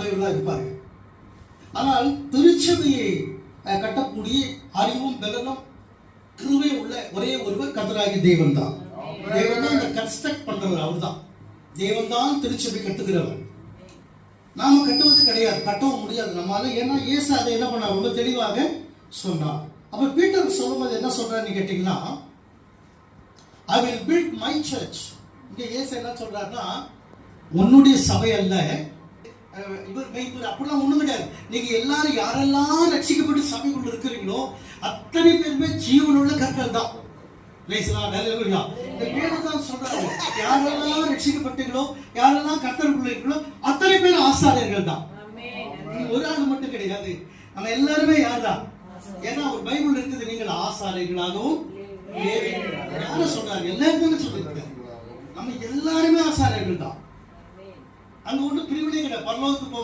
இருப்பார்கள். ஆனால் திருச்சபையை கட்டக்கூடிய அறிவும் பலனும் கிருபை உள்ள ஒரே ஒருவர் கர்த்தராகிய தேவன் தான். தேவன் தான் இந்த கன்ஸ்ட்ரக்ட் பண்றவர். அவர் தான் தேவன் தான் திருச்சபை கட்டுகிறவர். நாம கட்டுவது கிடையாது, கட்டவும் முடியாது நம்மால. ஏன்னா இயேசு அதை என்ன பண்ணார், ரொம்ப தெளிவாக சொன்னார். அப்ப பீட்டர் சொல்லும்போது என்ன சொல்றாருன்னு கேட்டீங்கன்னா, I will build my church. இங்க இயேசு என்ன சொல்றாருன்னா, உன்னுடைய சபை அல்ல, இவர் மெய்ப்பர் அப்படிலாம் ஒண்ணும் கிடையாது. நீங்க எல்லாரும் யாரெல்லாம் ரட்சிக்கப்பட்டு சபைக்குள்ள இருக்கிறீங்களோ அத்தனை பேருமே ஜீவனுள்ள கற்கள் தான். இந்த பேரை தான் சொல்றாரு. யாரெல்லாம் ரட்சிக்கப்பட்டீங்களோ, யாரெல்லாம் கர்த்தருக்குள்ள இருக்கீங்களோ அத்தனை பேர் ஆசாரியர்கள் தான். ஒரு ஆள் மட்டும் கிடையாது, நம்ம எல்லாருமே யார் தான்? ஏன்னா ஒரு பைபிள் இருக்குது, நீங்கள் ஆசாரியர்களாகவும் யார சொல்றாரு, எல்லாருமே சொல்லிருக்காரு. நம்ம எல்லாருமே ஆசாரியர்கள் தான். அங்க ஒன்றும் பிரிவினை கிடையாது. பரலோகத்துக்கு